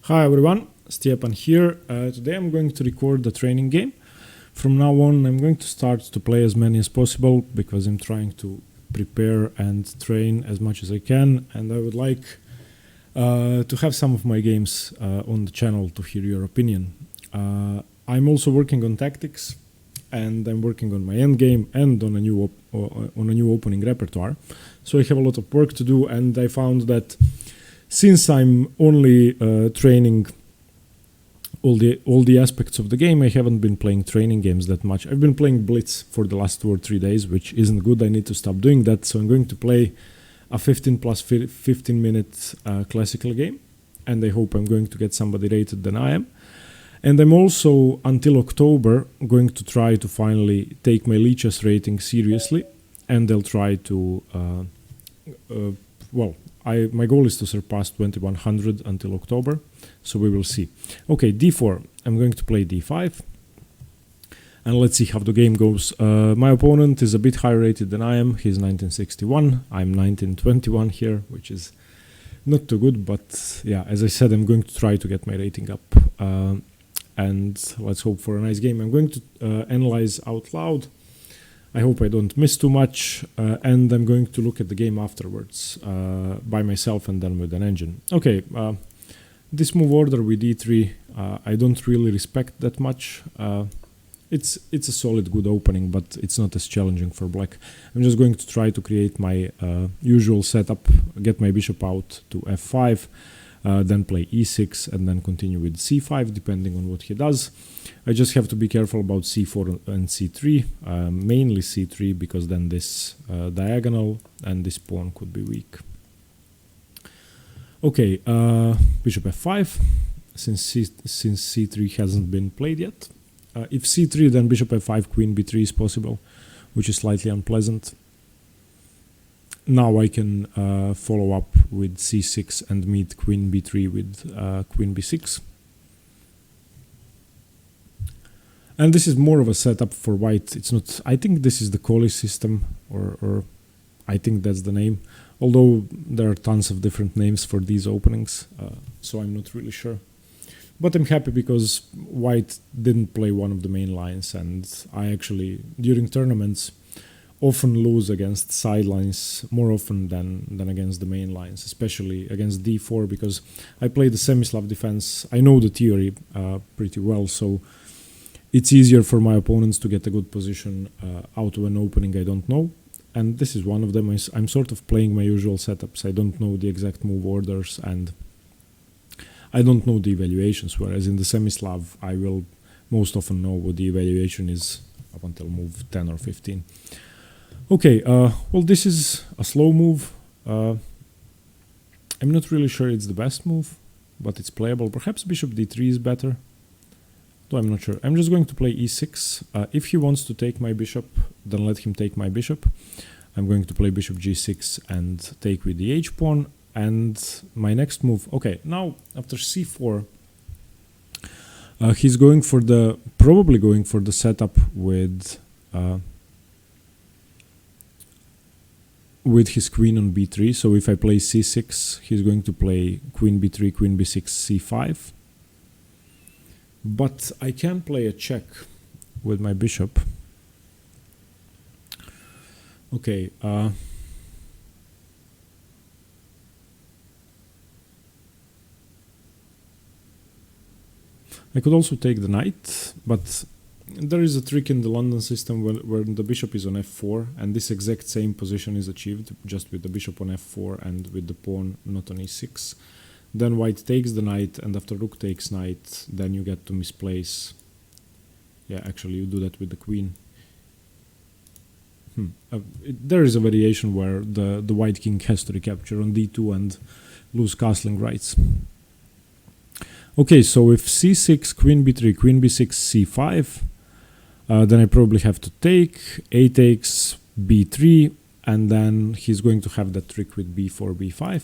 Hi everyone, Stepan here. Today I'm going to record the training game. From now on I'm going to start to play as many as possible because I'm trying to prepare and train as much as I can, and I would like to have some of my games on the channel to hear your opinion. I'm also working on tactics, and I'm working on my endgame and on a new opening repertoire. So I have a lot of work to do, and I found that since I'm only training all the aspects of the game, I haven't been playing training games that much. I've been playing Blitz for the last 2 or 3 days, which isn't good. I need to stop doing that. So I'm going to play a 15 plus 15 minute classical game, and I hope I'm going to get somebody rated than I am. And I'm also, until October, going to try to finally take my lichess rating seriously, and I'll try to, my goal is to surpass 2100 until October, so we will see. Okay, d4, I'm going to play d5, and let's see how the game goes. My opponent is a bit higher rated than I am. He's 1961, I'm 1921 here, which is not too good, but yeah, as I said, I'm going to try to get my rating up. And let's hope for a nice game. I'm going to analyze out loud. I hope I don't miss too much, and I'm going to look at the game afterwards by myself and then with an engine. Okay, this move order with e3, I don't really respect that much. It's a solid, good opening, but it's not as challenging for black. I'm just going to try to create my usual setup, get my bishop out to f5, then play e6, and then continue with c5, depending on what he does. I just have to be careful about c4 and c3, mainly c3, because then this diagonal and this pawn could be weak. Okay, bishop f5, since c3 hasn't been played yet. If c3, then bishop f5, queen b3 is possible, which is slightly unpleasant. Now I can follow up with c6 and meet queen b3 with queen b6. And this is more of a setup for white. It's not, I think this is the Colle system, or I think that's the name, although there are tons of different names for these openings, so I'm not really sure. But I'm happy because white didn't play one of the main lines, and I actually, during tournaments, often lose against sidelines more often than against the main lines, especially against d4, because I play the semi-Slav defense. I know the theory pretty well, so it's easier for my opponents to get a good position out of an opening I don't know. And this is one of them. I'm sort of playing my usual setups. I don't know the exact move orders, and I don't know the evaluations, whereas in the semi-Slav I will most often know what the evaluation is up until move 10 or 15. Okay, well, this is a slow move. I'm not really sure it's the best move, but it's playable. Perhaps bishop d3 is better, though I'm not sure. I'm just going to play e6. If he wants to take my bishop, then let him take my bishop. I'm going to play bishop g6 and take with the h-pawn. And my next move, okay, now after c4, he's going for probably going for the setup with his queen on b3. So if I play c6, he's going to play queen b3, queen b6, c5. But I can play a check with my bishop. Okay. I could also take the knight, but there is a trick in the London system where the bishop is on f4, and this exact same position is achieved just with the bishop on f4 and with the pawn not on e6. Then white takes the knight, and after rook takes knight, then you get to misplace. Yeah, actually you do that with the queen. There is a variation where the white king has to recapture on d2 and lose castling rights. Okay, so if c6, queen b3, queen b6, c5, then I probably have to take, a takes, b3, and then he's going to have that trick with b4, b5.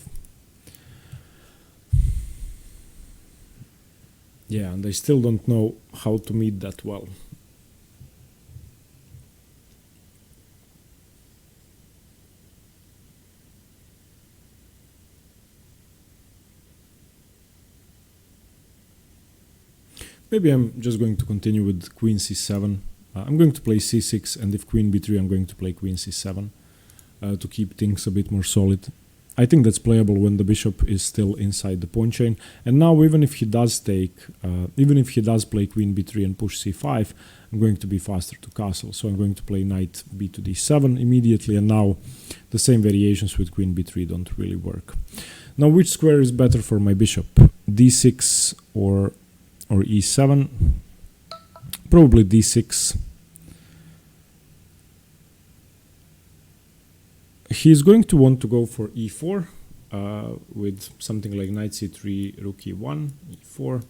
Yeah, and I still don't know how to meet that well. Maybe I'm just going to continue with queen c7. I'm going to play c6, and if queen b3, I'm going to play queen c7 to keep things a bit more solid. I think that's playable when the bishop is still inside the pawn chain. And now, even if he does play queen b3 and push c5, I'm going to be faster to castle. So I'm going to play knight b to d7 immediately, and now the same variations with queen b3 don't really work. Now, which square is better for my bishop? d6 or e7? Probably d6. He's going to want to go for e4 with something like knight c3, rook e1, e4.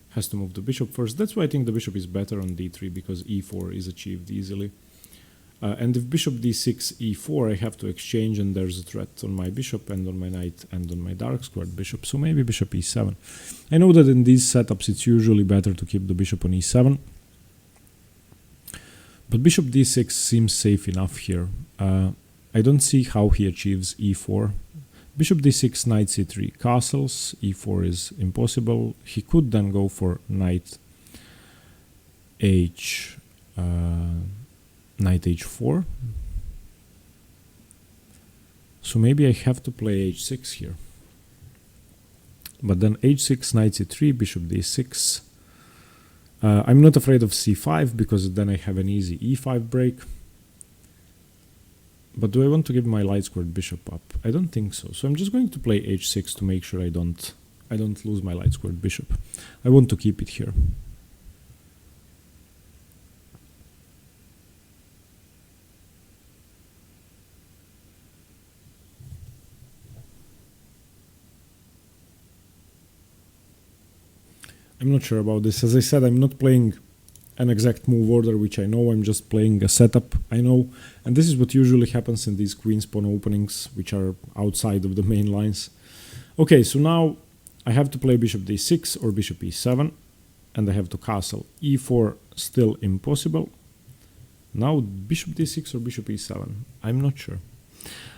Has to move the bishop first. That's why I think the bishop is better on d3, because e4 is achieved easily. And if bishop d6, e4, I have to exchange, and there's a threat on my bishop and on my knight and on my dark squared bishop. So maybe bishop e7. I know that in these setups it's usually better to keep the bishop on e7. But bishop d6 seems safe enough here. I don't see how he achieves e4. Bishop d6, knight c3, castles. e4 is impossible. He could then go for knight h4. So maybe I have to play h6 here. But then h6, knight c3, bishop d6. I'm not afraid of c5, because then I have an easy e5 break. But do I want to give my light squared bishop up? I don't think so. So I'm just going to play h6 to make sure I don't lose my light squared bishop. I want to keep it here. I'm not sure about this. As I said, I'm not playing an exact move order which I know. I'm just playing a setup I know, and this is what usually happens in these queen pawn openings, which are outside of the main lines. Okay, so now I have to play bishop d6 or bishop e7, and I have to castle. e4 still impossible. Now bishop d6 or bishop e7, I'm not sure.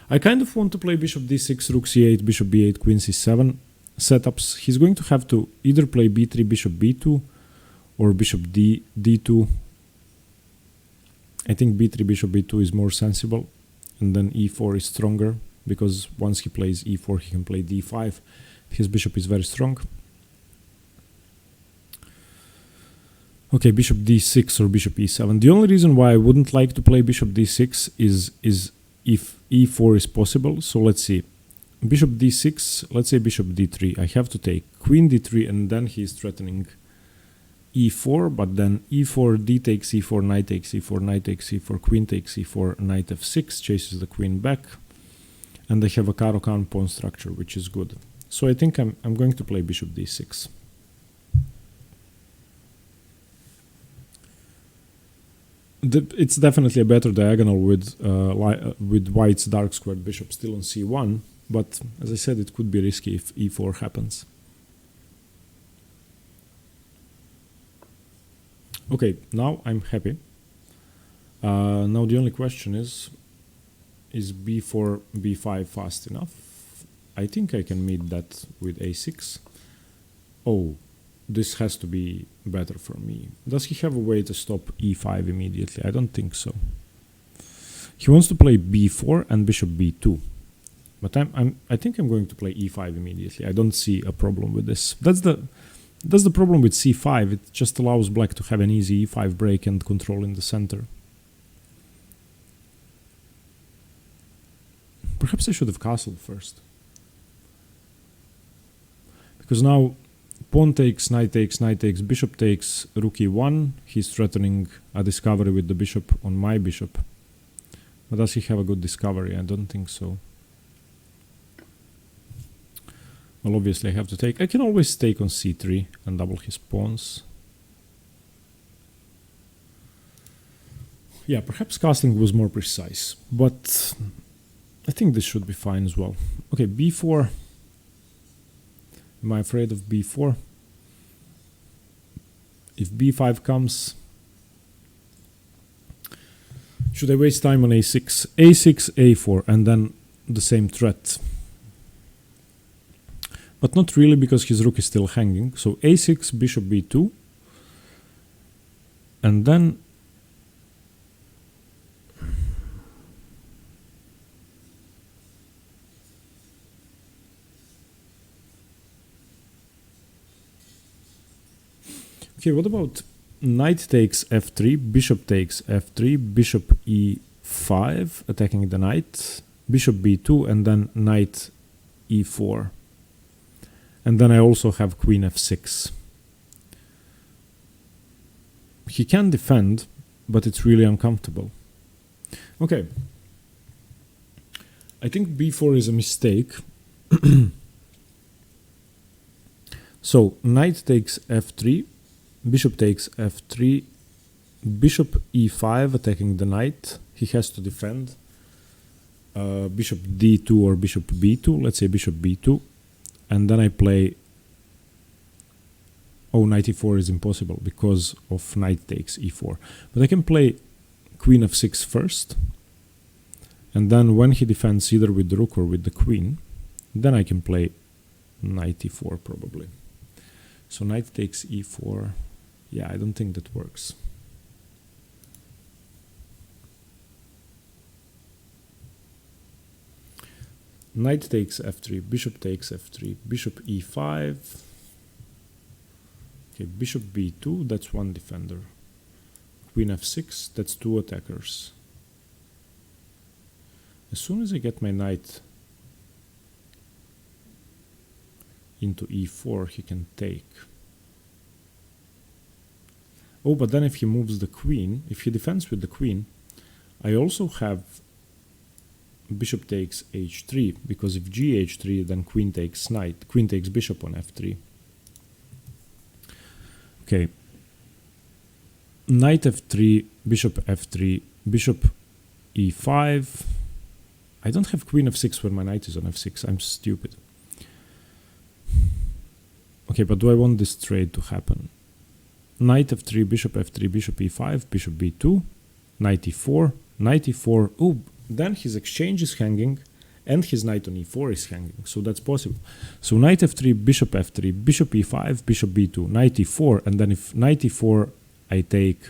I kind of want to play bishop d6, rook c8, bishop b8, queen c7 setups. He's going to have to either play b3, bishop b2, or bishop d2. I think b3, bishop b2 is more sensible, and then e4 is stronger, because once he plays e4 he can play d5. His bishop is very strong. Okay, bishop d6 or bishop e7. The only reason why I wouldn't like to play bishop d6 is if e4 is possible. So let's see. Bishop d6, let's say bishop d3. I have to take queen d3, and then he is threatening e4, but then e4, d takes e4, knight takes e4, knight takes e4, queen takes e4, knight f6, chases the queen back, and I have a Caro-Kann pawn structure, which is good. So I think I'm going to play bishop d6. It's definitely a better diagonal with white's dark squared bishop still on c1, but as I said, it could be risky if e4 happens. Okay, now I'm happy. Now the only question is b4, b5 fast enough? I think I can meet that with a6. Oh, this has to be better for me. Does he have a way to stop e5 immediately? I don't think so. He wants to play b4 and bishop b2. But I think I'm going to play e5 immediately. I don't see a problem with this. That's the problem with c5. It just allows black to have an easy e5 break and control in the center. Perhaps I should have castled first. Because now pawn takes, knight takes, bishop takes, rook e1. He's threatening a discovery with the bishop on my bishop. But does he have a good discovery? I don't think so. Well, obviously I have to take. I can always take on c3 and double his pawns. Yeah, perhaps castling was more precise, but I think this should be fine as well. Okay, b4. Am I afraid of b4? If b5 comes, should I waste time on a6? a6, a4, and then the same threat. But not really, because his rook is still hanging. So a6, bishop b2. And then okay, what about knight takes f3, bishop takes f3, bishop e5, attacking the knight, bishop b2, and then knight e4. And then I also have queen f6. He can defend, but it's really uncomfortable. Okay. I think b4 is a mistake. So knight takes f3, bishop takes f3, bishop e5, attacking the knight. He has to defend. Bishop d2 or bishop b2. Let's say bishop b2. And then I play... Oh, knight e4 is impossible because of knight takes e4. But I can play queen f6 first. And then when he defends either with the rook or with the queen, then I can play knight e4 probably. So knight takes e4. Yeah, I don't think that works. Knight takes f3, bishop takes f3, bishop e5. Okay, bishop b2, that's one defender. Queen f6, that's two attackers. As soon as I get my knight into e4, he can take. Oh, but then if he moves the queen, if he defends with the queen, I also have bishop takes h3, because if gh3, then queen takes knight, queen takes bishop on f3. Okay, knight f3, bishop f3, bishop e5. I don't have queen f6 when my knight is on f6, I'm stupid. Okay, but do I want this trade to happen? Knight f3, bishop e5, bishop b2, knight e4, knight e4. Oh, then his exchange is hanging and his knight on e4 is hanging, so that's possible. So knight f3, bishop e5, bishop b2, knight e4, and then if knight e4, I take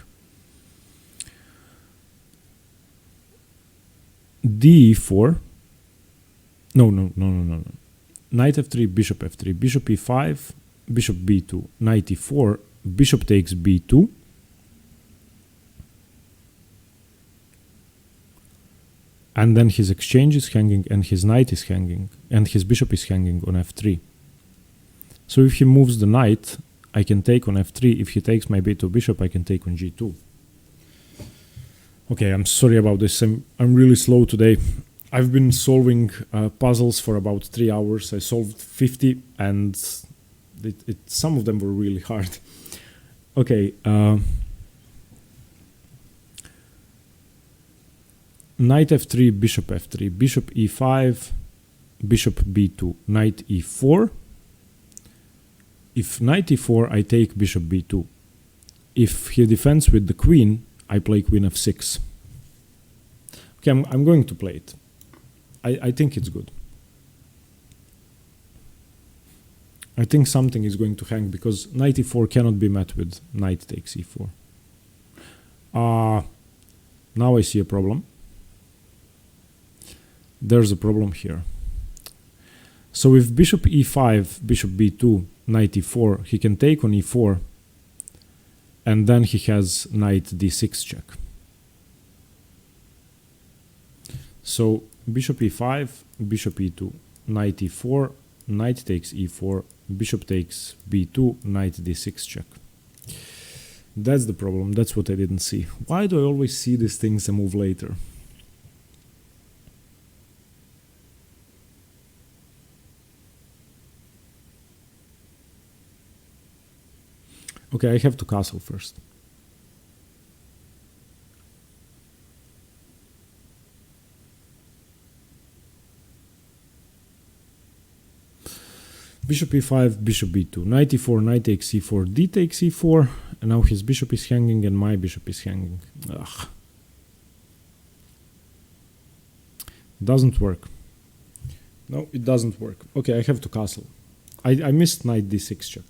d4. No. Knight f3, bishop e5, bishop b2, knight e4, bishop takes b2. And then his exchange is hanging and his knight is hanging and his bishop is hanging on f3. So if he moves the knight, I can take on f3. If he takes my b2 bishop, I can take on g2. Okay, I'm sorry about this. I'm really slow today. I've been solving puzzles for about 3 hours. I solved 50 and some of them were really hard. Okay. Knight f3, bishop e5, bishop b2, knight e4. If knight e4, I take bishop b2. If he defends with the queen, I play queen f6. Okay, I'm going to play it. I think it's good. I think something is going to hang because knight e4 cannot be met with knight takes e4. Now I see a problem. There's a problem here. So if bishop e5, bishop b2, knight e4, he can take on e4, and then he has knight d6 check. So bishop e5, bishop e2, knight e4, knight takes e4, bishop takes b2, knight d6 check. That's the problem. That's what I didn't see. Why do I always see these things and move later? Okay, I have to castle first. Bishop e5, bishop b2, knight e4, knight takes e4, d takes e4, and now his bishop is hanging and my bishop is hanging. Ugh. Doesn't work. No, it doesn't work. Okay, I have to castle. I missed knight d6 check.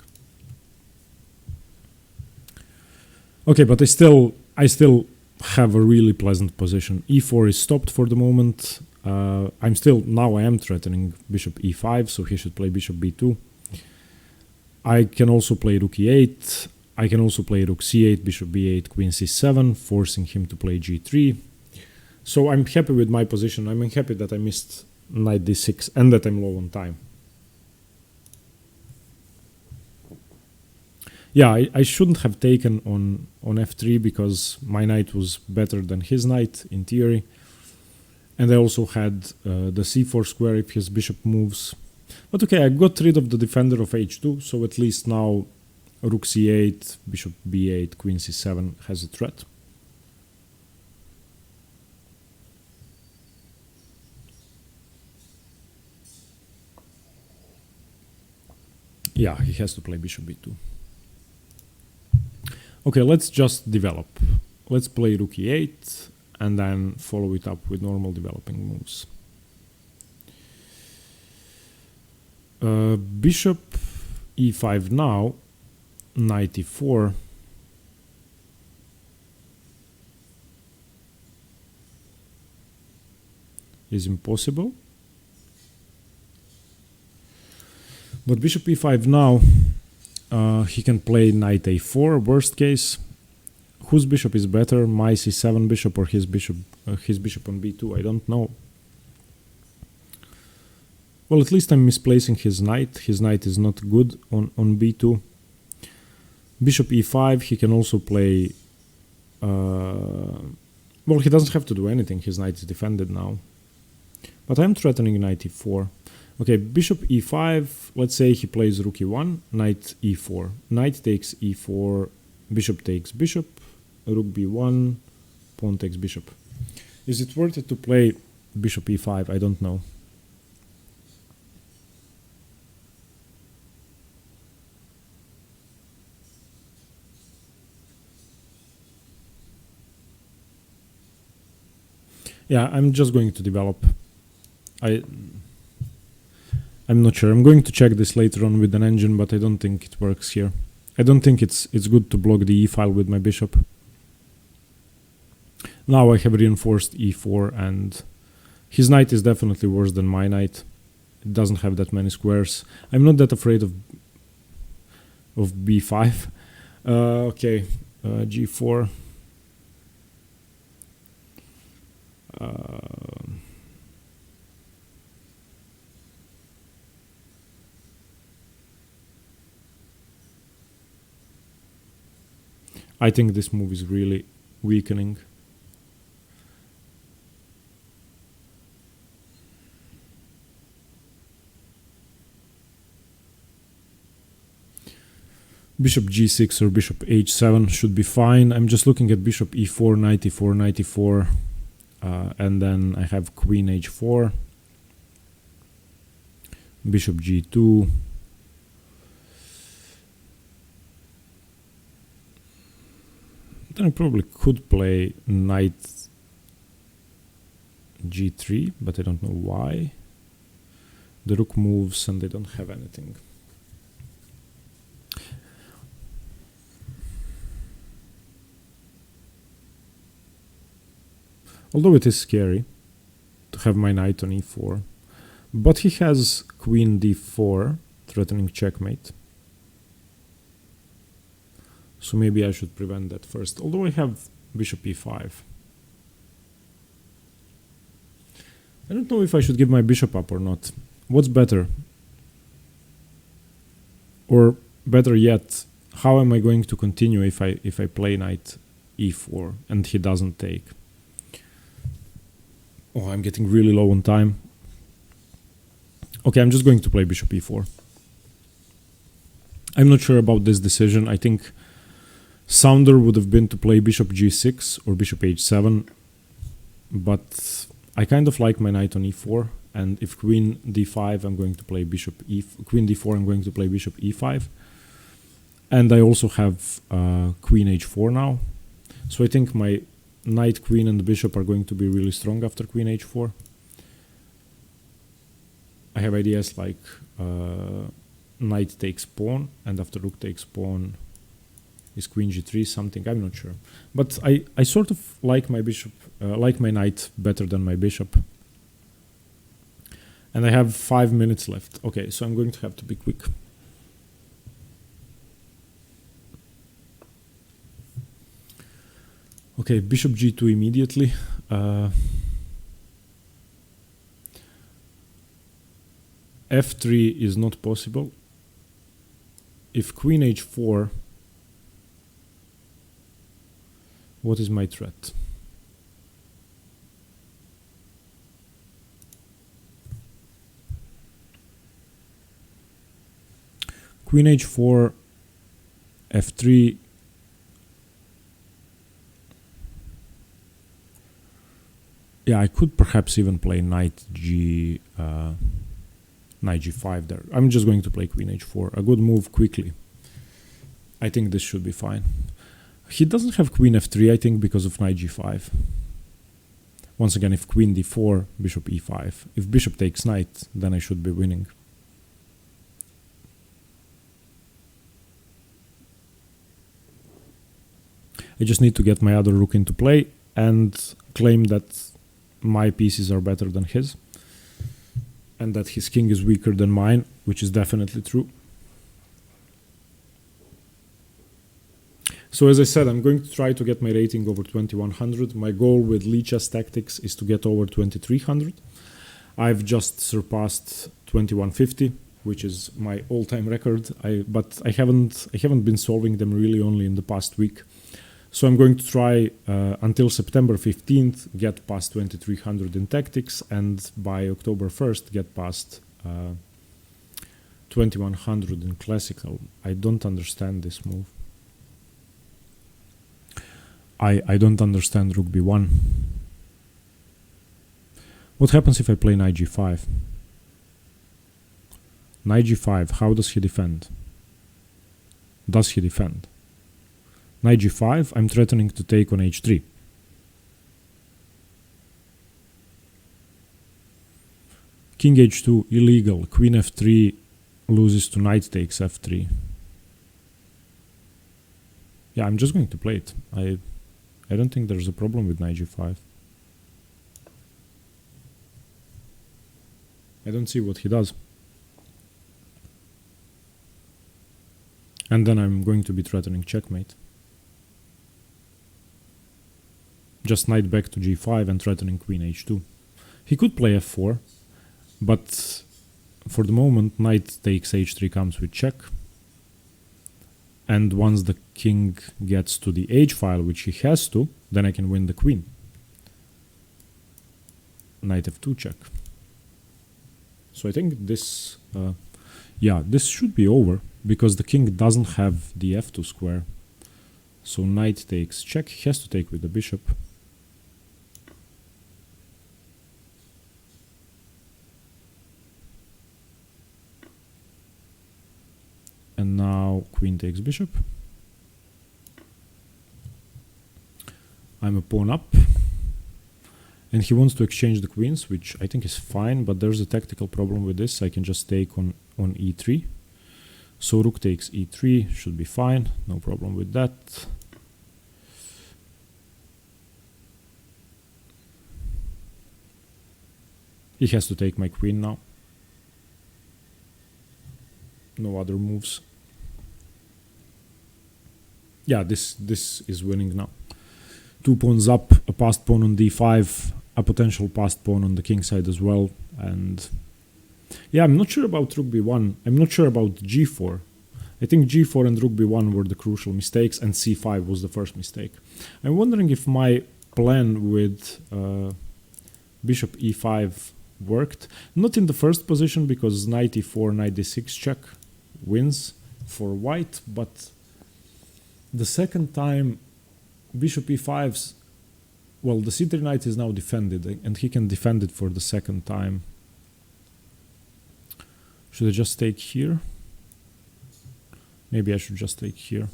Okay, but I still have a really pleasant position. E4 is stopped for the moment. I am threatening bishop e5, so he should play bishop b2. I can also play rook e8. I can also play rook c8, bishop b8, queen c7, forcing him to play g3. So I'm happy with my position. I'm happy that I missed knight d6 and that I'm low on time. Yeah, I shouldn't have taken on f3 because my knight was better than his knight in theory. And I also had the c4 square if his bishop moves. But okay, I got rid of the defender of h2, so at least now rook c8, bishop b8, queen c7 has a threat. Yeah, he has to play bishop b2. Okay, let's just develop. Let's play rook e8 and then follow it up with normal developing moves. Bishop e5 now, knight e4. Is impossible. But bishop e5 now, he can play knight a4, worst case. Whose bishop is better, my c7 bishop or his bishop on b2? I don't know. Well, at least I'm misplacing his knight. His knight is not good on b2. Bishop e5, he can also play... well, he doesn't have to do anything. His knight is defended now. But I'm threatening knight e4. Okay, bishop e5, let's say he plays rook e1, knight e4. Knight takes e4, bishop takes bishop, rook b1, pawn takes bishop. Is it worth it to play bishop e5? I don't know. Yeah, I'm just going to develop. I'm not sure. I'm going to check this later on with an engine, but I don't think it works here. I don't think it's good to block the e file with my bishop. Now I have reinforced e4, and his knight is definitely worse than my knight. It doesn't have that many squares. I'm not that afraid of b5. Okay, g4. I think this move is really weakening. Bishop g6 or bishop h7 should be fine. I'm just looking at bishop e4, knight e4, knight e4, and then I have queen h4, bishop g2, then I probably could play knight g3, but I don't know why. The rook moves and they don't have anything. Although it is scary to have my knight on e4, but he has queen d4, threatening checkmate. So maybe I should prevent that first, although I have bishop e5. I don't know if I should give my bishop up or not. What's better? Or better yet, how am I going to continue if I play knight e4 and he doesn't take? Oh, I'm getting really low on time. Okay, I'm just going to play bishop e4. I'm not sure about this decision. I think sounder would have been to play bishop g6 or bishop h7, but I kind of like my knight on e4, and if queen d5, I'm going to play queen d4, I'm going to play bishop e5, and I also have queen h4 now, so I think my knight, queen, and the bishop are going to be really strong after queen h4. I have ideas like knight takes pawn, and after rook takes pawn, Is queen g3 something? I'm not sure. But I sort of like my bishop, like my knight better than my bishop. And I have 5 minutes left. Okay, so I'm going to have to be quick. Okay, bishop g2 immediately. f3 is not possible. If queen h4, what is my threat? Queen h4, f3. Yeah, I could perhaps even play knight g5 there. I'm just going to play queen h4. A good move quickly. I think this should be fine. He doesn't have queen f3, I think, because of knight g5. Once again, if queen d4, bishop e5. If bishop takes knight, then I should be winning. I just need to get my other rook into play and claim that my pieces are better than his, and that his king is weaker than mine, which is definitely true. So as I said, I'm going to try to get my rating over 2100. My goal with lichess tactics is to get over 2300. I've just surpassed 2150, which is my all-time record. But I haven't been solving them really only in the past week. So I'm going to try until September 15th, get past 2300 in tactics, and by October 1st, get past 2100 in classical. I don't understand this move. I don't understand rook b1. What happens if I play knight g5? Knight g5, how does he defend? Does he defend? Knight g5, I'm threatening to take on h3. King h2, illegal. Queen f3 loses to knight takes f3. Yeah, I'm just going to play it. I don't think there's a problem with knight g5. I don't see what he does. And then I'm going to be threatening checkmate. Just knight back to g5 and threatening queen h2. He could play f4, but for the moment knight takes h3 comes with check. And once the king gets to the h file, which he has to, then I can win the queen. Knight f2 check. So I think this, yeah, this should be over, because the king doesn't have the f2 square. So knight takes check, he has to take with the bishop. And now queen takes bishop. I'm a pawn up. And he wants to exchange the queens, which I think is fine, but there's a tactical problem with this. I can just take on e3. So rook takes e3, should be fine, no problem with that. He has to take my queen now. No other moves. Yeah, this is winning now. 2 pawns up, a passed pawn on d5, a potential passed pawn on the king side as well. And yeah, I'm not sure about rook b1. I'm not sure about g4. I think g4 and rook b1 were the crucial mistakes, and c5 was the first mistake. I'm wondering if my plan with bishop e5 worked. Not in the first position, because knight e4, knight d6 check wins for white, but the second time bishop e5's, well, the c3 knight is now defended, and he can defend it for the second time. Should I just take here? Maybe I should just take here.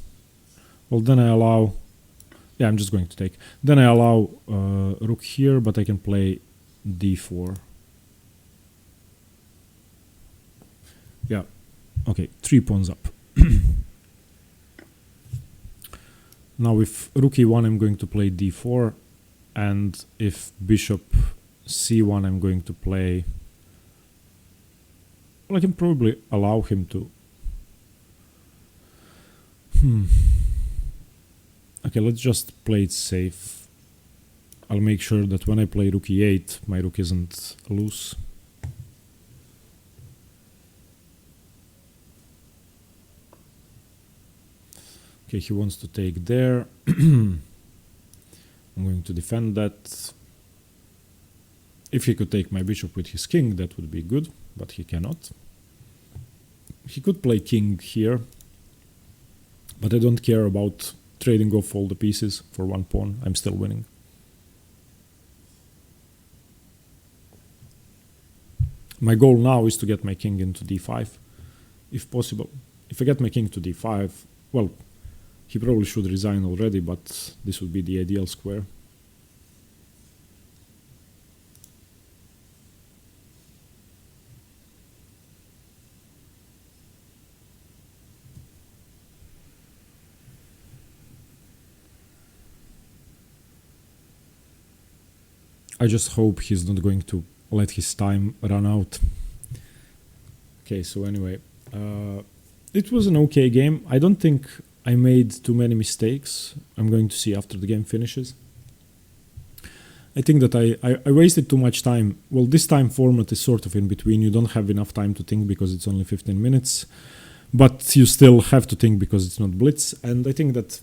Well, then I allow, yeah, I'm just going to take. Then I allow rook here, but I can play d4. Yeah, okay, 3 pawns up. Now if rook e1, I'm going to play d4, and if bishop c1, I'm going to play... Well, I can probably allow him to... Okay, let's just play it safe. I'll make sure that when I play rook e8, my rook isn't loose. Okay, he wants to take there. I'm going to defend that. If he could take my bishop with his king, that would be good, but he cannot. He could play king here, but I don't care about trading off all the pieces for one pawn. I'm still winning. My goal now is to get my king into d5, if possible. If I get my king to d5, well, he probably should resign already, but this would be the ideal square. I just hope he's not going to let his time run out. Okay, so anyway, it was an okay game. I don't think I made too many mistakes. I'm going to see after the game finishes. I think that I wasted too much time. Well, this time format is sort of in between. You don't have enough time to think because it's only 15 minutes, but you still have to think because it's not Blitz. And I think that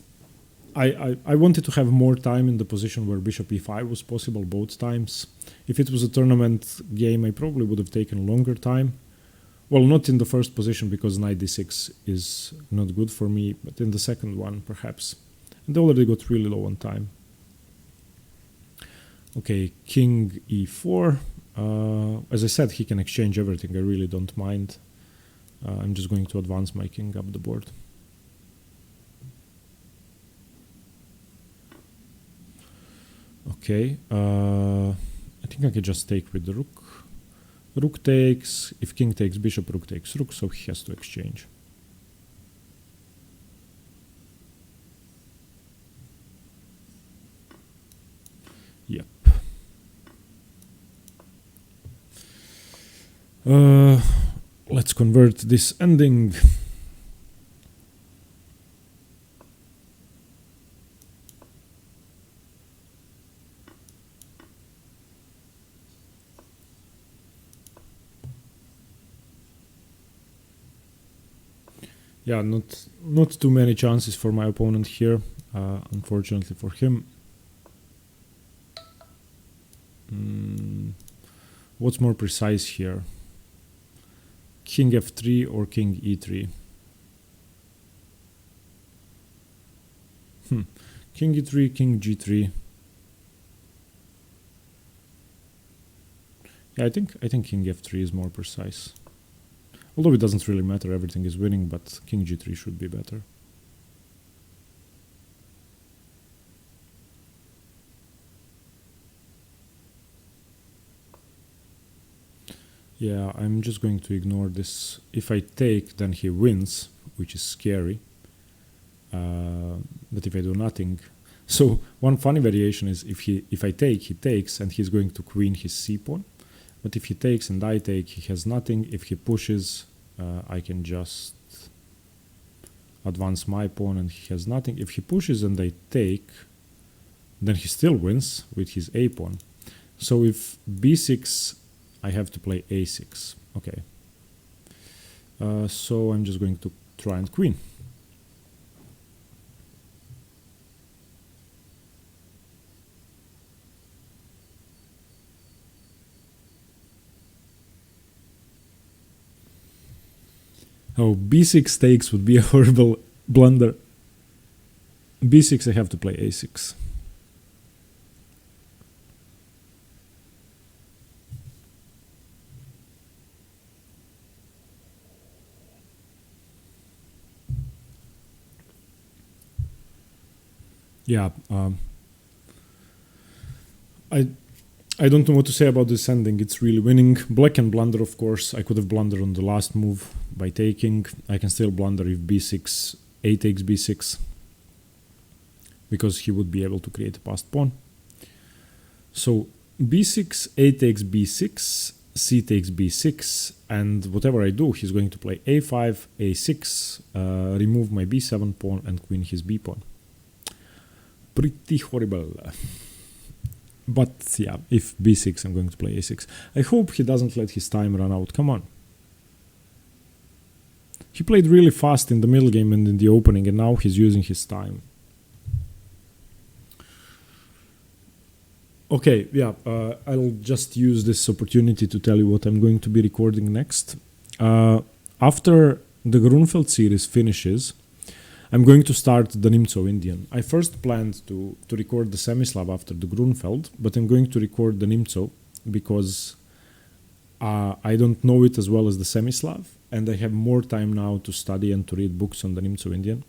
I wanted to have more time in the position where bishop e5 was possible both times. If it was a tournament game, I probably would have taken longer time. Well, not in the first position because knight d6 is not good for me, but in the second one, perhaps. And they already got really low on time. Okay, king e4. As I said, he can exchange everything. I really don't mind. I'm just going to advance my king up the board. Okay, I think I can just take with the rook. Rook takes, if king takes bishop, rook takes rook, so he has to exchange. Yep. Let's convert this ending. Yeah, not too many chances for my opponent here, unfortunately for him. What's more precise here? King f3 or king e3? King e3, king g3. Yeah, I think king f3 is more precise. Although it doesn't really matter, everything is winning, but king g3 should be better. Yeah, I'm just going to ignore this. If I take, then he wins, which is scary. But if I do nothing... So, one funny variation is if I take, he takes, and he's going to queen his c-pawn. But if he takes and I take, he has nothing. If he pushes, I can just advance my pawn and he has nothing. If he pushes and I take, then he still wins with his a pawn. So if b6, I have to play a6. Okay. So I'm just going to try and queen. Oh, b6 takes would be a horrible blunder. b6, I have to play a6. Yeah, I don't know what to say about this ending. It's really winning. Black can blunder, of course. I could have blundered on the last move by taking. I can still blunder if b6, a takes b6. because he would be able to create a passed pawn. So b6, a takes b6, c takes b6, and whatever I do, he's going to play a5, a6, remove my b7 pawn and queen his b pawn. Pretty horrible. But yeah, if b6, I'm going to play a6. I hope he doesn't let his time run out. Come on. He played really fast in the middle game and in the opening, and now he's using his time. Okay, yeah, I'll just use this opportunity to tell you what I'm going to be recording next. After the Grunfeld series finishes, I'm going to start the Nimzo Indian. I first planned to record the Semislav after the Grunfeld, but I'm going to record the Nimzo because I don't know it as well as the Semislav, and I have more time now to study and to read books on the Nimzo Indian.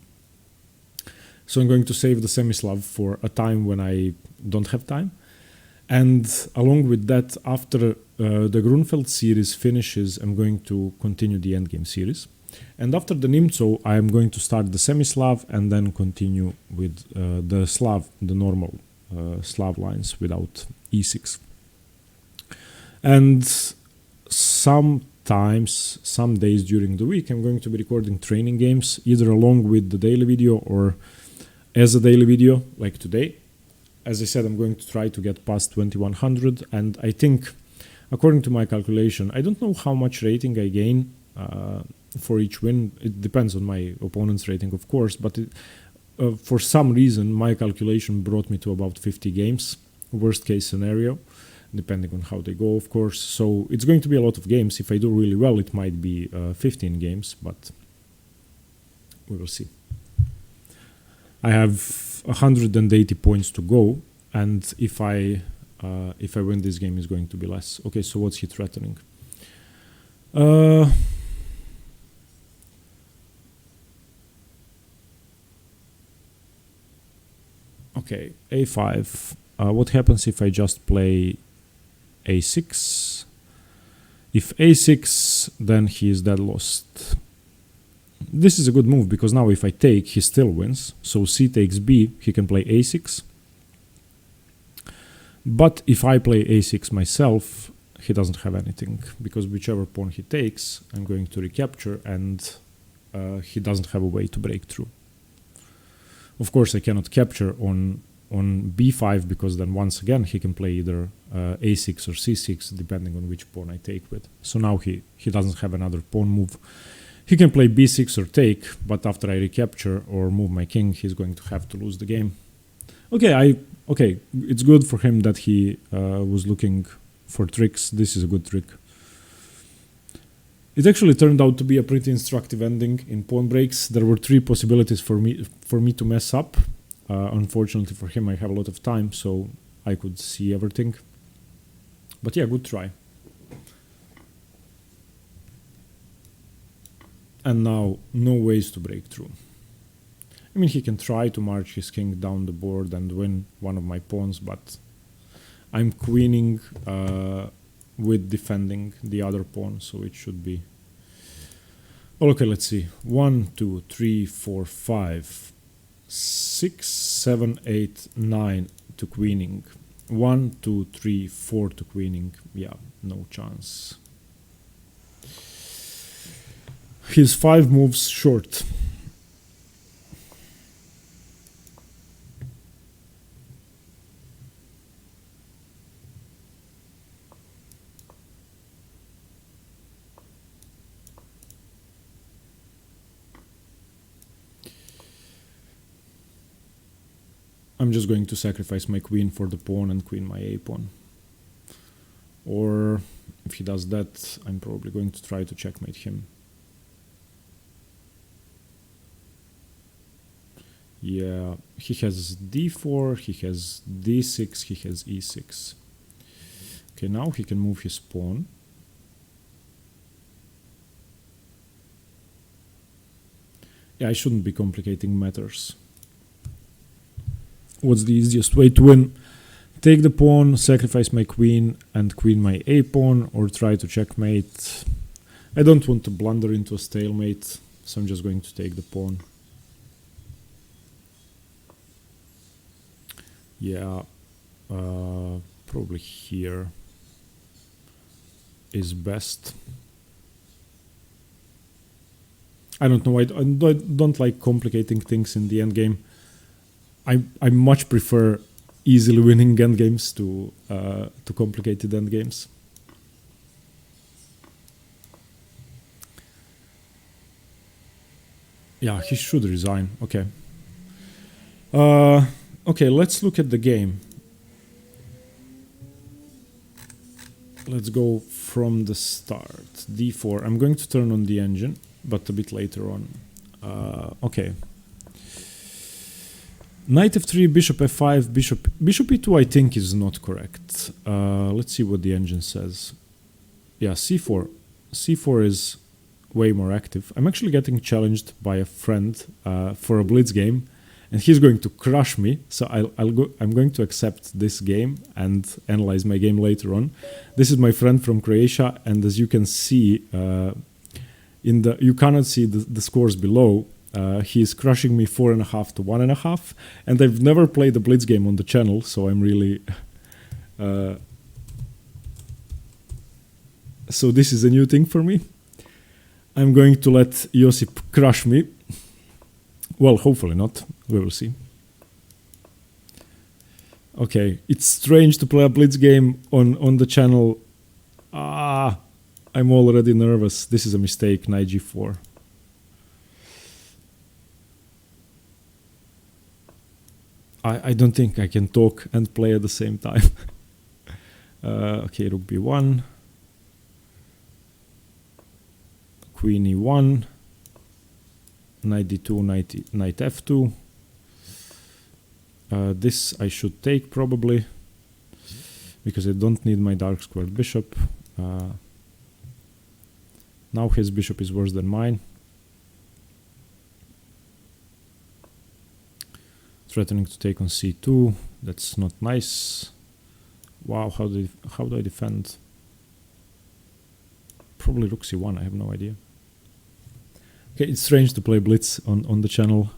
So I'm going to save the Semislav for a time when I don't have time. And along with that, after the Grunfeld series finishes, I'm going to continue the endgame series. And after the Nimzo, I'm going to start the Semislav and then continue with the Slav, the normal Slav lines without e6. And sometimes, some days during the week, I'm going to be recording training games, either along with the daily video or as a daily video, like today. As I said, I'm going to try to get past 2100, and I think, according to my calculation, I don't know how much rating I gain for each win. It depends on my opponent's rating, of course, but for some reason, my calculation brought me to about 50 games, worst case scenario, depending on how they go, of course. So it's going to be a lot of games. If I do really well, it might be 15 games, but we will see. I have 180 points to go, and if I win this game, it's going to be less. Okay, so what's he threatening? Okay, a5. What happens if I just play a6? If a6, then he is dead lost. This is a good move, because now if I take, he still wins. So c takes b, he can play a6. But if I play a6 myself, he doesn't have anything, because whichever pawn he takes, I'm going to recapture, and he doesn't have a way to break through. Of course, I cannot capture on b5, because then once again he can play either a6 or c6, depending on which pawn I take with. So now he doesn't have another pawn move. He can play b6 or take, but after I recapture or move my king, he's going to have to lose the game. Okay, it's good for him that he was looking for tricks. This is a good trick. It actually turned out to be a pretty instructive ending in pawn breaks. There were 3 possibilities for me to mess up. Unfortunately for him, I have a lot of time, so I could see everything. But yeah, good try. And now, no ways to break through. I mean, he can try to march his king down the board and win one of my pawns, but I'm queening with defending the other pawn, so it should be... Well, okay, let's see. 1, 2, 3, 4, 5, 6, 7, 8, 9 to queening. 1, 2, 3, 4 to queening. Yeah, no chance. He's 5 moves short. I'm just going to sacrifice my queen for the pawn and queen my a pawn. Or if he does that, I'm probably going to try to checkmate him. Yeah, he has d4, he has d6, he has e6. Okay, now he can move his pawn. Yeah, I shouldn't be complicating matters. What's the easiest way to win? Take the pawn, sacrifice my queen, and queen my a pawn, or try to checkmate. I don't want to blunder into a stalemate, so I'm just going to take the pawn. Yeah, probably here is best. I don't know. I don't like complicating things in the endgame. I much prefer easily winning endgames to complicated endgames. Yeah, he should resign. Okay. Okay, let's look at the game. Let's go from the start. D4. I'm going to turn on the engine, but a bit later on. Okay. Knight f3, bishop f5, bishop e2 I think is not correct. Let's see what the engine says. Yeah, c4. c4 is way more active. I'm actually getting challenged by a friend for a Blitz game, and he's going to crush me. So I'm going to accept this game and analyze my game later on. This is my friend from Croatia, and as you can see, you cannot see the scores below. He's crushing me 4.5 to 1.5, and I've never played a Blitz game on the channel, so I'm really. So this is a new thing for me. I'm going to let Josip crush me. Well, hopefully not. We will see. Okay, it's strange to play a Blitz game on the channel. I'm already nervous. This is a mistake, knight g4. I don't think I can talk and play at the same time. Okay, rook b1. Queen e1. Knight d2, knight f2. This I should take probably, because I don't need my dark squared bishop. Now his bishop is worse than mine. Threatening to take on c2. That's not nice. Wow, how do I defend? Probably rook c1, I have no idea. Okay, it's strange to play Blitz on the channel.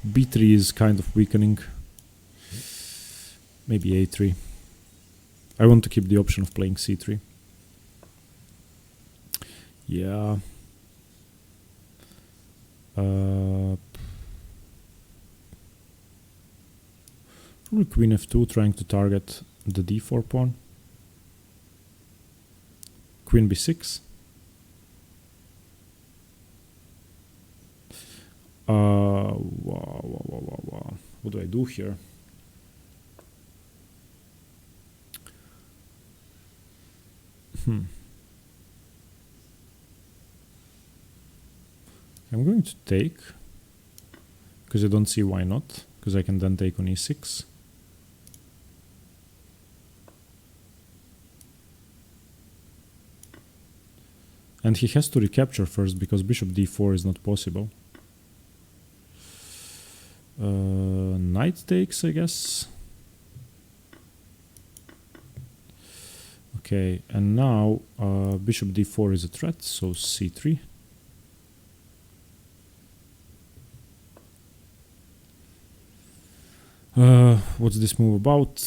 b3 is kind of weakening. Maybe a3. I want to keep the option of playing c3. Yeah. Probably queen f2, trying to target the d4 pawn. Queen b6. Wow. What do I do here? I'm going to take, because I don't see why not, because I can then take on e6. And he has to recapture first, because bishop d4 is not possible. Knight takes, I guess. Okay, and now bishop d4 is a threat, so c3. What's this move about?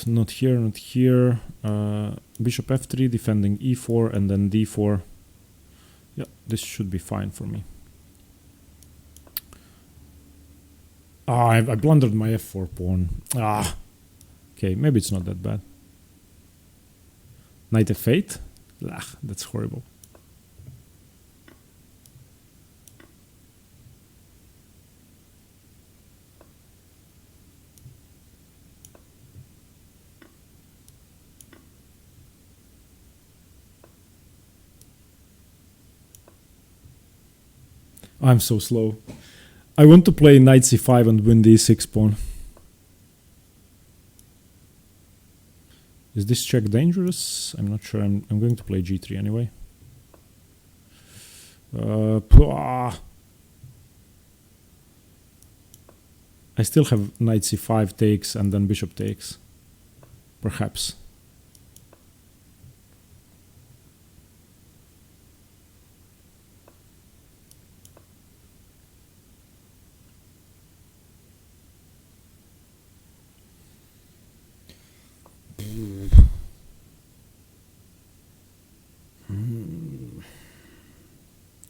Not here, not here. Bishop f3, defending e4, and then d4. Yeah, this should be fine for me. I blundered my f4 pawn. Okay, maybe it's not that bad. Knight f8? That's horrible. I'm so slow. I want to play knight c5 and win the e6 pawn. Is this check dangerous? I'm not sure. I'm going to play g3 anyway. I still have knight c5 takes and then bishop takes. Perhaps.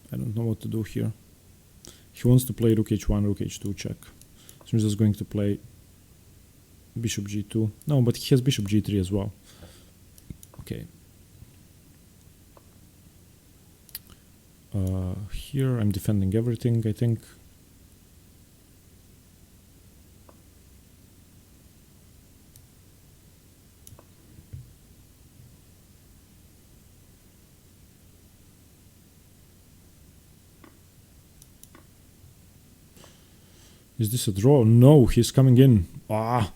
I don't know what to do here. He wants to play rook h1, rook h2 check. So I'm just going to play bishop g2. No, but he has bishop g3 as well. Okay. Here I'm defending everything, I think. Is this a draw? No, he's coming in. Ah.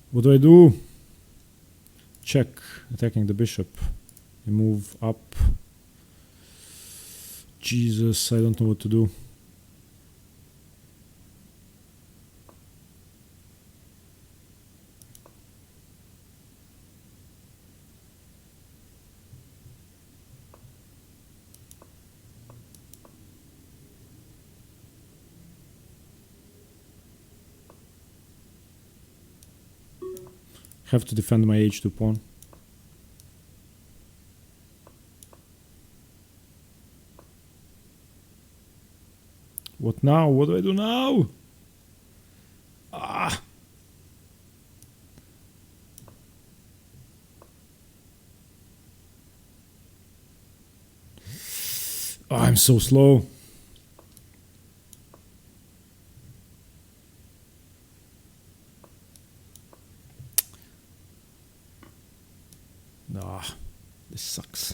What do I do? Check, attacking the bishop. You move up. Jesus, I don't know what to do. Have to defend my h2 pawn. What now? What do I do now? Ah! Oh, I'm so slow. Ah, this sucks.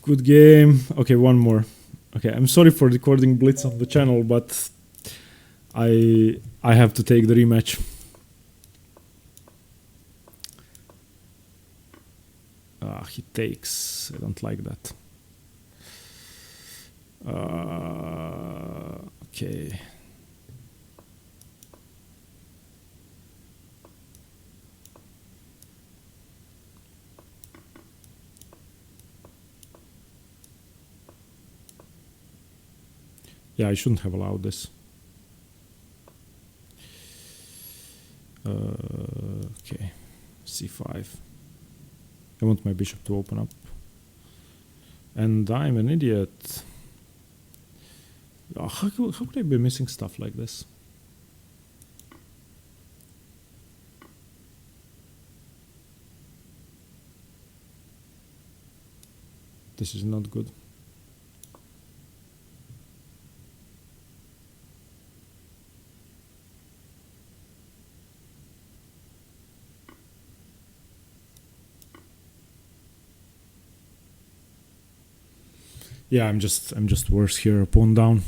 Good game. Okay, one more. Okay, I'm sorry for recording Blitz on the channel, but I have to take the rematch. Ah, he takes. I don't like that. Okay. Yeah, I shouldn't have allowed this. Okay, c5. I want my bishop to open up. And I'm an idiot. Oh, how could I be missing stuff like this? This is not good. Yeah, I'm just worse here. Pawn down.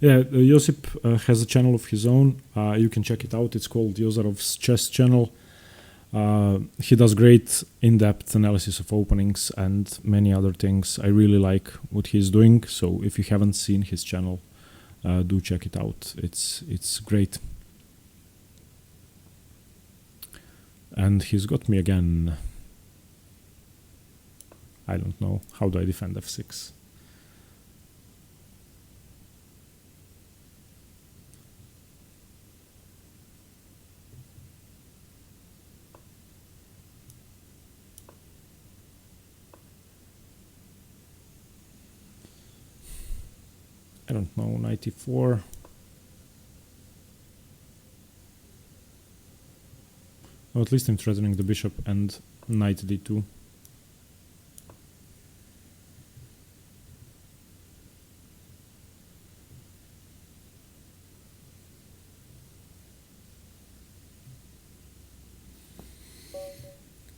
Yeah, Josip has a channel of his own. You can check it out. It's called Yozarov's Chess Channel. He does great in-depth analysis of openings and many other things. I really like what he's doing. So if you haven't seen his channel, do check it out. It's great. And he's got me again. I don't know. How do I defend f6? I don't know, 94. Oh, at least I'm threatening the bishop and knight d2.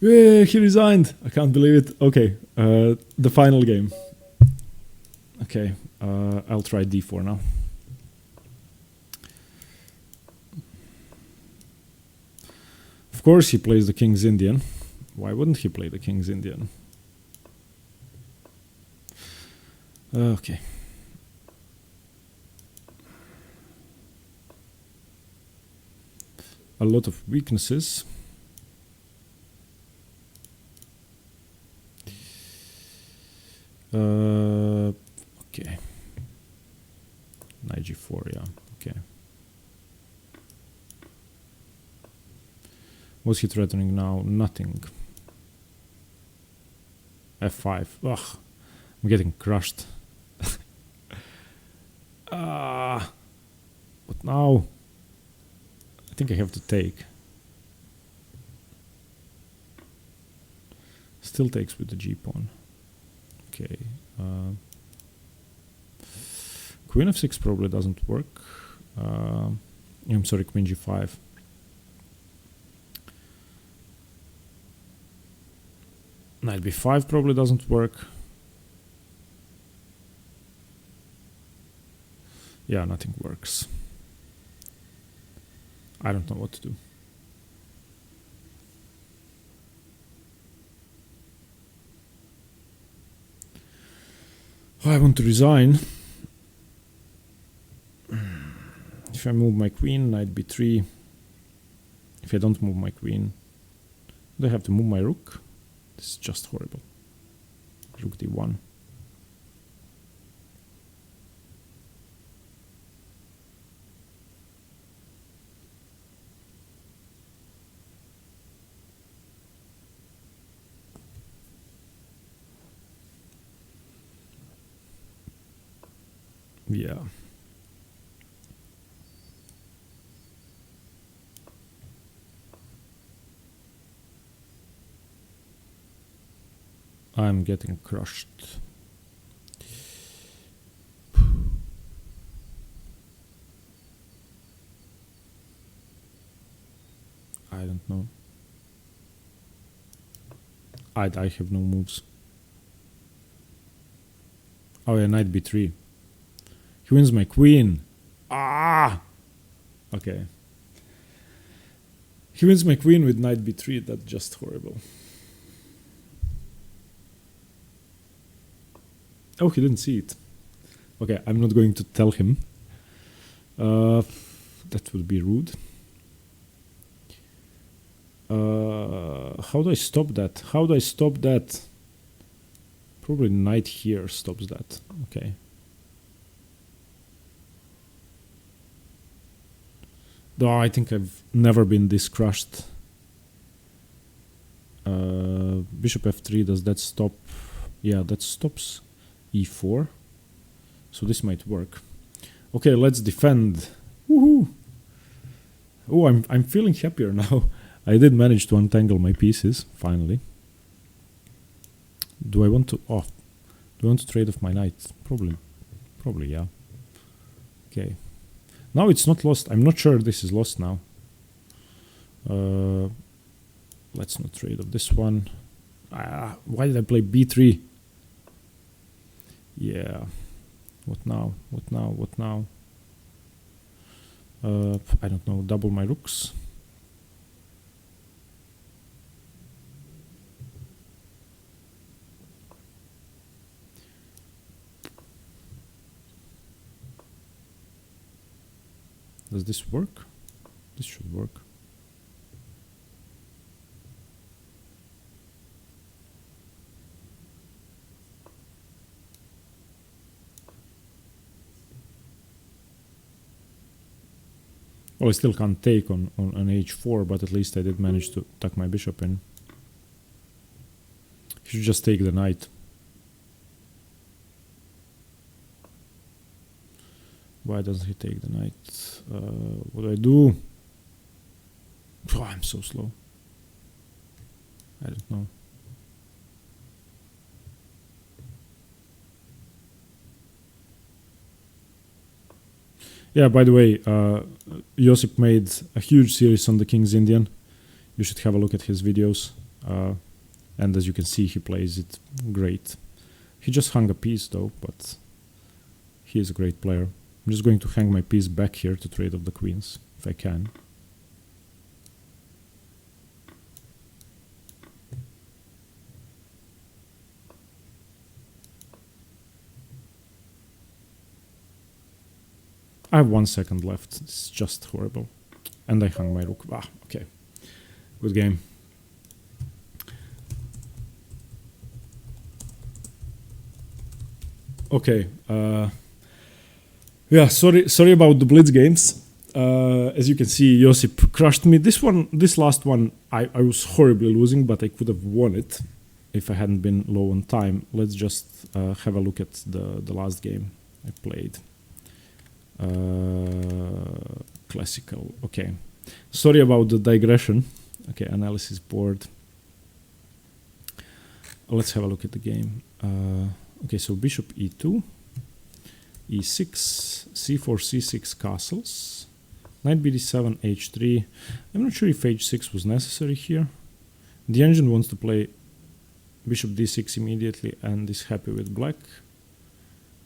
Yeah, he resigned. I can't believe it. Okay, the final game. Okay, I'll try d4 now. Of course he plays the King's Indian. Why wouldn't he play the King's Indian? Okay. A lot of weaknesses. Okay. Knight g4, yeah. Okay. What's he threatening now? Nothing. f5. Ugh. I'm getting crushed. What now? I think I have to take. Still takes with the g-pawn. Okay. Queen f6 probably doesn't work. I'm sorry, queen g5. Knight b5 probably doesn't work. Yeah, nothing works. I don't know what to do. I want to resign. If I move my queen, knight b3. If I don't move my queen, do I have to move my rook? This is just horrible. Rook d1. Yeah. I'm getting crushed. I don't know. I have no moves. Oh yeah, knight b3. He wins my queen. Ah! Okay. He wins my queen with knight b3. That's just horrible. Oh, he didn't see it. Okay, I'm not going to tell him. That would be rude. How do I stop that? How do I stop that? Probably knight here stops that. Okay. Though I think I've never been this crushed. Bishop f3, does that stop? Yeah, that stops e4. So this might work. Okay, let's defend. Woohoo! Oh, I'm feeling happier now. I did manage to untangle my pieces, finally. Do I want to... Oh, do I want to trade off my knight? Probably, yeah. Okay. Now it's not lost. I'm not sure this is lost now. Let's not trade off this one. Why did I play b3? Yeah. What now? What now? What now? I don't know. Double my rooks. Does this work? This should work. Well, I still can't take on an h4, but at least I did manage to tuck my bishop in. He should just take the knight. Why doesn't he take the knight? What do I do? Oh, I'm so slow. I don't know. Yeah, by the way, Josip made a huge series on the King's Indian. You should have a look at his videos. And as you can see, he plays it great. He just hung a piece though, but he is a great player. I'm just going to hang my piece back here to trade off the queens, if I can. I have 1 second left. It's just horrible. And I hung my rook. Ah, okay. Good game. Okay. Yeah, sorry about the Blitz games. As you can see, Josip crushed me. This last one, I was horribly losing, but I could have won it if I hadn't been low on time. Let's just have a look at the last game I played. Classical. Okay. Sorry about the digression. Okay, analysis board. Let's have a look at the game. Okay, so bishop e2, e6, c4, c6 castles, knight bd7, h3. I'm not sure if h6 was necessary here. The engine wants to play bishop d6 immediately and is happy with black.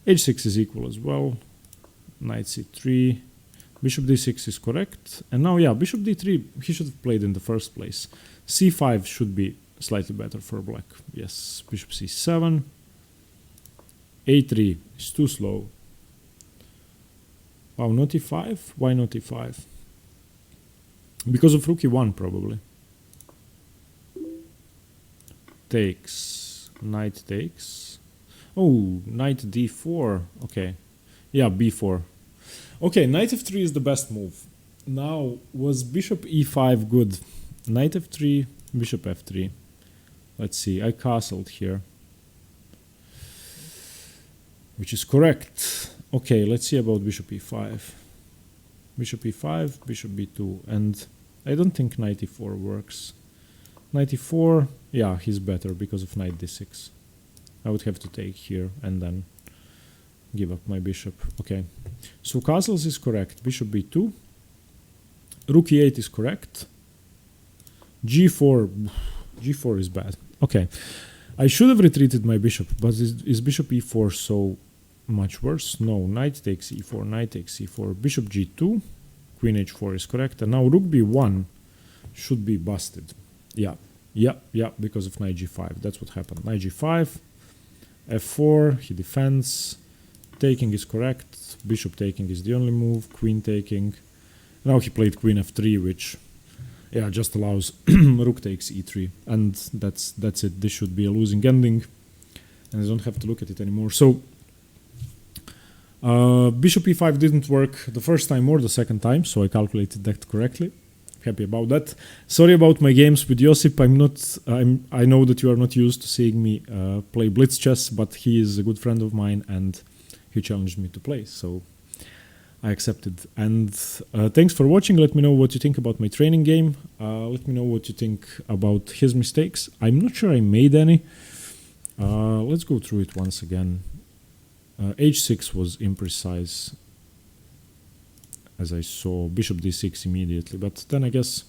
h6 is equal as well. Knight c3, bishop d6 is correct. And now, yeah, bishop d3, he should have played in the first place. c5 should be slightly better for black. Yes, bishop c7. a3 is too slow. Wow, not e5? Why not e5? Because of rook e1, probably. Takes. Knight takes. Oh, knight d4. Okay. Yeah, b4. Okay, knight f3 is the best move. Now, was bishop e5 good? Knight f3, bishop f3. Let's see, I castled here. Which is correct. Okay, let's see about bishop e5. Bishop e5, bishop b2. And I don't think knight e4 works. Knight e4, yeah, he's better because of knight d6. I would have to take here and then give up my bishop. Okay, so castles is correct. Bishop b2. Rook e8 is correct. g4, g4 is bad. Okay, I should have retreated my bishop, but is bishop e4 so much worse? No, knight takes e4, knight takes e4, bishop g2, queen h4 is correct, and now rook b1 should be busted. Yeah, because of knight g5. That's what happened. Knight g5, f4, he defends, taking is correct, bishop taking is the only move, queen taking. Now he played queen f3, which, yeah, just allows rook takes e3, and that's it. This should be a losing ending, and I don't have to look at it anymore. So bishop e5 didn't work the first time or the second time, so I calculated that correctly. Happy about that. Sorry about my games with Josip. I know that you are not used to seeing me play Blitz chess, but he is a good friend of mine, and he challenged me to play, so I accepted. And thanks for watching. Let me know what you think about my training game. Let me know what you think about his mistakes. I'm not sure I made any. Let's go through it once again. h6 was imprecise, as I saw. Bishop d6 immediately, but then I guess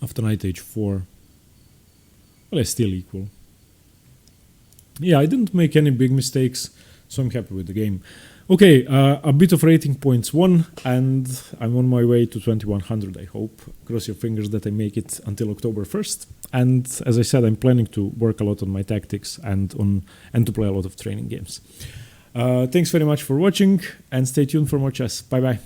after knight h4, well, I still equal. Yeah, I didn't make any big mistakes, so I'm happy with the game. Okay, a bit of rating points won, and I'm on my way to 2100, I hope. Cross your fingers that I make it until October 1st. And as I said, I'm planning to work a lot on my tactics and to play a lot of training games. Thanks very much for watching, and stay tuned for more chess. Bye bye.